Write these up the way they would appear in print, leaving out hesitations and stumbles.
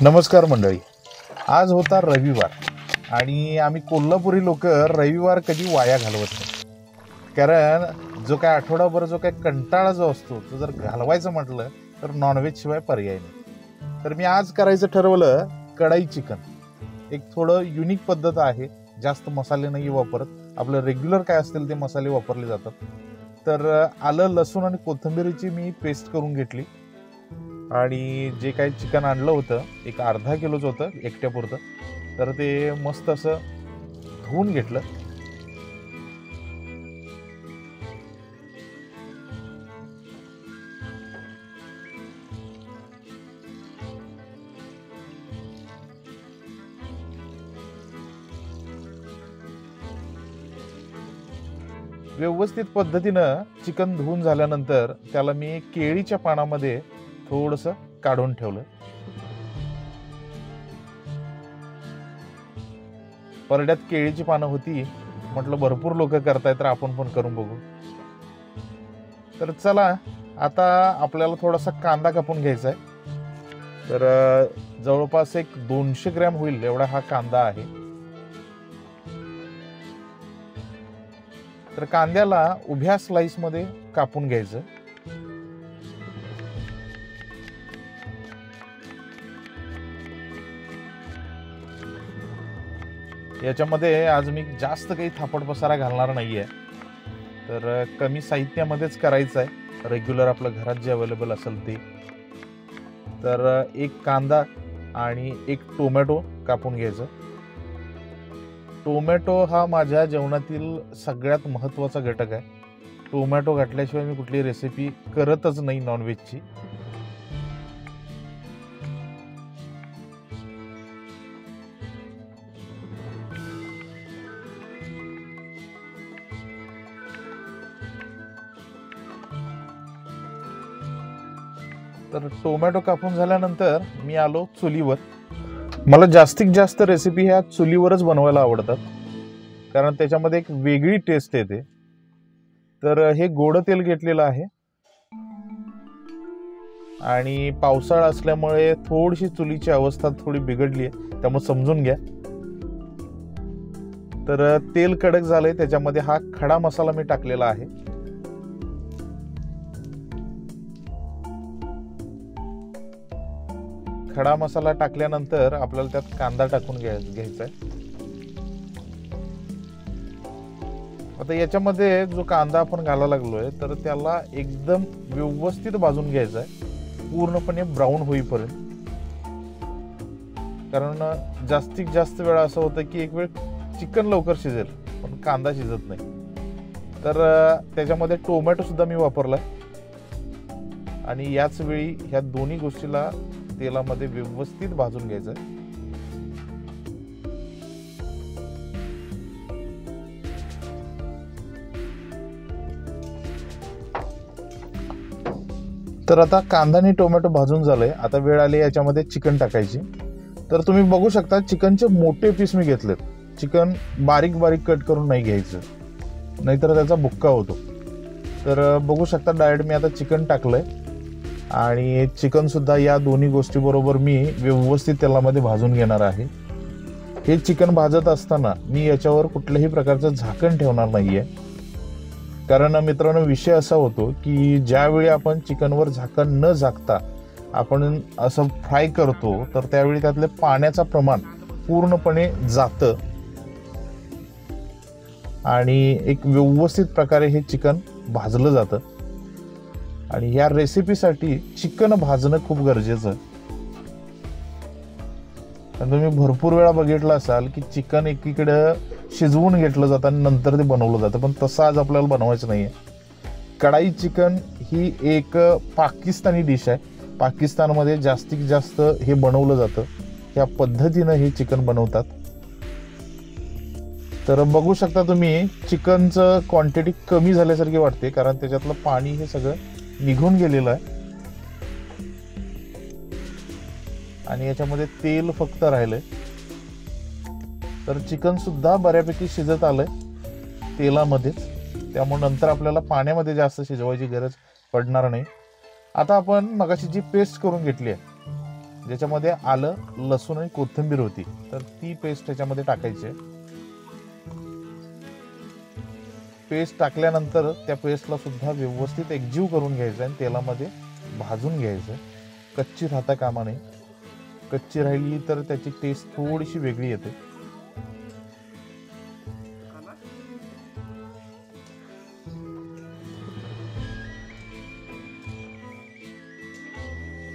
नमस्कार मंडळी. आज होता रविवार आणि आम्ही कोल्हापुरी लोक रविवार कधी वाया घालवत नाही. कारण जो काय आठवडाभर जो काय कंटाळा जो असतो तो जर घालवायचं म्हटलं तर नॉनव्हेज शिवाय पर्याय नाही. तर मी आज करायचं ठरवलं कढाई चिकन. एक थोडं युनिक पद्धत आहे, जास्त मसाले नाही वापरत, आपलं रेग्युलर काय असतील ते मसाले वापरले जातात. तर आलं लसूण आणि कोथिंबीरची मी पेस्ट करून घेतली आणि जे काही चिकन आणलं होतं एक अर्धा किलोचं होतं एकट्यापुरतं, तर ते मस्त असं धुवून घेतलं. व्यवस्थित पद्धतीनं चिकन धुवून झाल्यानंतर त्याला मी केळीच्या पानामध्ये थोडंसं काढून ठेवलं. परड्यात केळीची पानं होती, म्हटलं भरपूर लोक करतायत तर आपण पण करून बघू. तर चला आता आपल्याला थोडासा कांदा कापून घ्यायचा आहे. तर जवळपास एक 200 ग्रॅम होईल एवढा हा कांदा आहे. तर कांद्याला उभ्या स्लाइस मध्ये कापून घ्यायचं. याच्यामध्ये आज मी जास्त काही थापड पसारा घालणार नाहीये, तर कमी साहित्यामध्येच करायचं आहे, रेग्युलर आपलं घरात जे अवेलेबल असेल ते. तर एक कांदा आणि एक टोमॅटो कापून घ्यायचं. टोमॅटो हा माझ्या जेवणातील सगळ्यात महत्त्वाचा घटक आहे. टोमॅटो घातल्याशिवाय मी कुठली रेसिपी करतच नाही नॉनव्हेजची. तर टोमॅटो कापून झाल्यानंतर मी आलो चुलीवर. मला जास्तीत जास्त रेसिपी ह्या चुलीवरच बनवायला आवडतात, कारण त्याच्यामध्ये एक वेगळी टेस्ट येते. तर हे गोडं तेल घेतलेलं आहे आणि पावसाळा असल्यामुळे थोडीशी चुलीची अवस्था थोडी बिघडली आहे, त्यामुळे समजून घ्या. तर तेल कडक झालंय, त्याच्यामध्ये हा खडा मसाला मी टाकलेला आहे. खडा मसाला टाकल्यानंतर आपल्याला त्यात कांदा टाकून घ्यायचा आहे. आता याच्यामध्ये जो कांदा आपण घालायला लागलोय तर त्याला एकदम व्यवस्थित भाजून घ्यायचा आहे, पूर्णपणे ब्राऊन होईपर्यंत. कारण जास्तीत जास्त वेळा असं होतं की एक वेळ चिकन लवकर शिजेल पण कांदा शिजत नाही. तर त्याच्यामध्ये टोमॅटो सुद्धा मी वापरलाय आणि याच वेळी ह्या दोन्ही गोष्टीला तेलामध्ये व्यवस्थित भाजून घ्यायचं. तर आता कांदा आणि टोमॅटो भाजून झालंय. आता वेळ आली याच्यामध्ये चिकन टाकायची. तर तुम्ही बघू शकता चिकनचे मोठे पीस मी घेतलेत. चिकन बारीक बारीक कट करून नाही घ्यायचं, नाहीतर त्याचा बुक्का होतो. तर बघू शकता डायरेक्ट मी आता चिकन टाकलंय आणि चिकन सुद्धा या दोन्ही गोष्टी बरोबर मी व्यवस्थित तेलामध्ये भाजून घेणार आहे. हे चिकन भाजत असताना मी याच्यावर कुठल्याही प्रकारचं झाकण ठेवणार नाहीये, कारण मित्रांनो विषय असा होतो की ज्यावेळी आपण चिकनवर झाकण न झाकता आपण असं फ्राय करतो तर त्यावेळी त्यातले पाण्याचं प्रमाण पूर्णपणे जातं आणि एक व्यवस्थित प्रकारे हे चिकन भाजलं जातं. आणि या रेसिपीसाठी चिकन भाजणं खूप गरजेचं आहे. तुम्ही भरपूर वेळा बघितलं असाल की चिकन एकीकडे शिजवून घेतलं जातं आणि नंतर ते बनवलं जातं, पण तसं आज आपल्याला बनवायचं नाहीये. कढाई चिकन ही एक पाकिस्तानी डिश आहे. पाकिस्तानमध्ये जास्तीत जास्त हे बनवलं जातं, या पद्धतीनं हे चिकन बनवतात. तर बघू शकता तुम्ही चिकनचं क्वांटिटी कमी झाल्यासारखी वाटते, कारण त्याच्यातलं पाणी हे सगळं निघून गेलेलं आहे आणि याच्यामध्ये तेल फक्त राहिलंय. तर चिकन सुद्धा बऱ्यापैकी शिजत आलंय तेलामध्येच, त्यामुळे नंतर आपल्याला पाण्यामध्ये जास्त शिजवायची गरज पडणार नाही. आता आपण मगाशी जी पेस्ट करून घेतली आहे ज्याच्यामध्ये आलं, लसूण आणि कोथिंबीर होती, तर ती पेस्ट त्याच्यामध्ये टाकायची आहे. पेस्ट टाकल्यानंतर त्या पेस्टला सुद्धा व्यवस्थित एकजीव करून घ्यायचं आणि तेलामध्ये भाजून घ्यायचं. कच्ची राहता कामा नये. कच्ची राहिली तर त्याची टेस्ट थोडीशी वेगळी येते.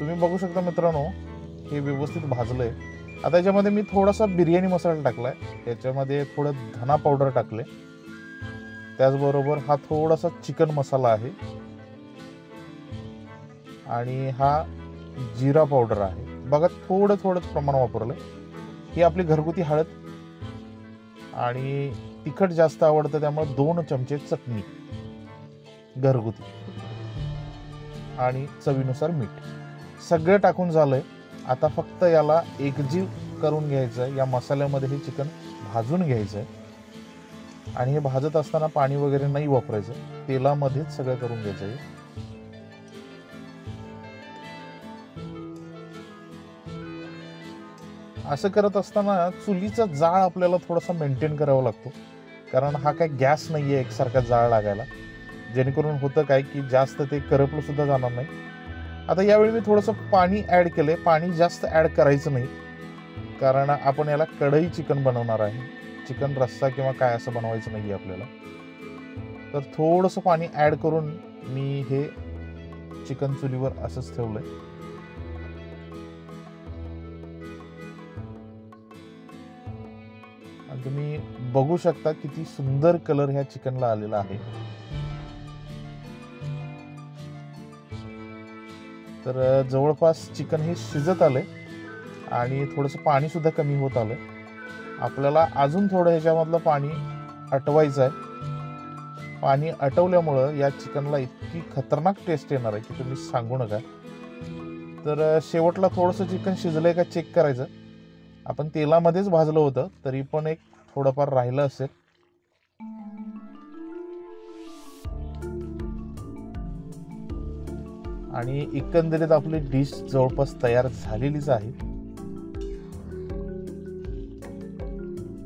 तुम्ही बघू शकता मित्रांनो, हे व्यवस्थित भाजलंय. आता याच्यामध्ये मी थोडासा बिर्याणी मसाला टाकलाय, याच्यामध्ये थोडं धना पावडर टाकले, त्याचबरोबर हा थोडासा चिकन मसाला आहे आणि हा जिरा पावडर आहे. बघा, थोडं थोडंच प्रमाण वापरलंय. ही आपली घरगुती हळद आणि तिखट जास्त आवडतं त्यामुळे 2 चमचे चटणी घरगुती आणि चवीनुसार मीठ. सगळं टाकून झालंय. आता फक्त याला एकजीव करून घ्यायचं. या मसाल्यामध्ये हे चिकन भाजून घ्यायचंय आणि हे भाजत असताना पाणी वगैरे नाही वापरायचं, तेलामध्येच सगळं करून घ्यायचंय. असं करत असताना चुलीचा जाळ आपल्याला थोडासा मेंटेन करावा लागतो, कारण हा काय गॅस नाहीये एकसारखा जाळ लागायला, जेणेकरून होतं काय की जास्त ते करपलं सुद्धा जाणार नाही. आता यावेळी मी थोडंसं पाणी ऍड केलंय. पाणी जास्त ऍड करायचं नाही, कारण आपण याला कढई चिकन बनवणार आहे. चिकन रस्सा किंवा काय असं बनवायचं नाहीये आपल्याला. तर थोडंसं पाणी ऍड करून मी हे चिकन चुलीवर असंच ठेवलंय. आणि तुम्ही बघू शकता किती सुंदर कलर ह्या चिकनला आलेला आहे. तर जवळपास चिकन हे शिजत आलंय आणि थोडंसं पाणी सुद्धा कमी होत आलंय. आपल्याला अजून थोडं ह्याच्यामधलं पाणी आटवायचं आहे. पाणी आटवल्यामुळं या चिकनला इतकी खतरनाक टेस्ट येणार आहे की तुम्ही सांगू नका. तर शेवटला थोडंसं चिकन शिजलंय का चेक करायचं. आपण तेलामध्येच भाजलं होतं तरी पण एक थोडंफार राहिलं असेल. आणि एकंदरीत आपली डिश जवळपास तयार झालेलीच आहे.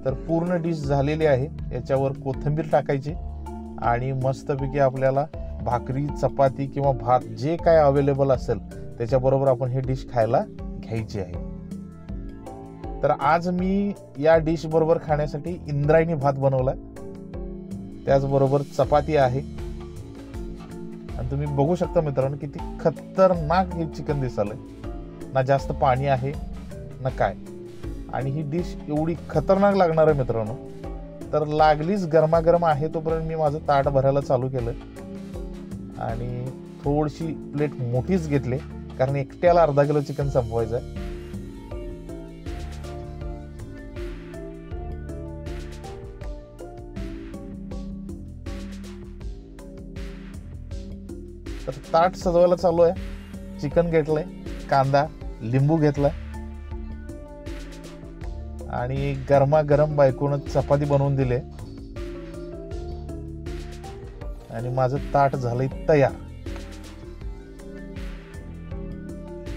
तर पूर्ण डिश झालेली आहे. याच्यावर कोथिंबीर टाकायची आणि मस्तपैकी आपल्याला भाकरी, चपाती किंवा भात जे काय अवेलेबल असेल त्याच्याबरोबर आपण ही डिश खायला घ्यायची आहे. तर आज मी या डिश बरोबर खाण्यासाठी इंद्रायणी भात बनवलाय, त्याचबरोबर चपाती आहे. आणि तुम्ही बघू शकता मित्रांनो किती खतरनाक हे चिकन दिसलंय. ना जास्त पाणी आहे ना काय, आणि ही डिश एवढी खतरनाक लागणार आहे मित्रांनो. तर लागलीच गरमागरम आहे तोपर्यंत मी माझं ताट भरायला चालू केलं आणि थोडीशी प्लेट मोठीच घेतली, कारण एकट्याला अर्धा किलो चिकन संपवायचं आहे. तर ताट सजवायला चालू आहे. चिकन घेतलंय, कांदा, लिंबू घेतलाय आणि गरमागरम बायकोनं चपाती बनवून दिले आणि माझं ताट झालंय तयार.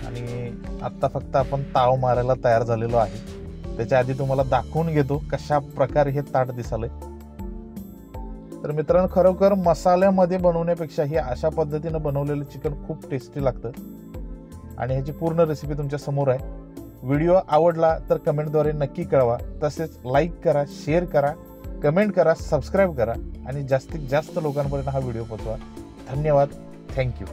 आणि आता फक्त आपण ताव मारायला तयार झालेलो आहे. त्याच्या आधी तुम्हाला दाखवून घेतो कशा प्रकारे हे ताट दिसलंय. तर मित्रांनो, खरोखर मसाल्यामध्ये बनवण्यापेक्षा ही अशा पद्धतीनं बनवलेलं चिकन खूप टेस्टी लागतं आणि ह्याची पूर्ण रेसिपी तुमच्या समोर आहे. व्हिडिओ आवडला तर कमेंटद्वारे नक्की कळवा. तसेच लाईक करा, शेअर करा, कमेंट करा, सबस्क्राईब करा आणि जास्तीत जास्त लोकांपर्यंत हा व्हिडिओ पोहोचवा. धन्यवाद. थँक्यू.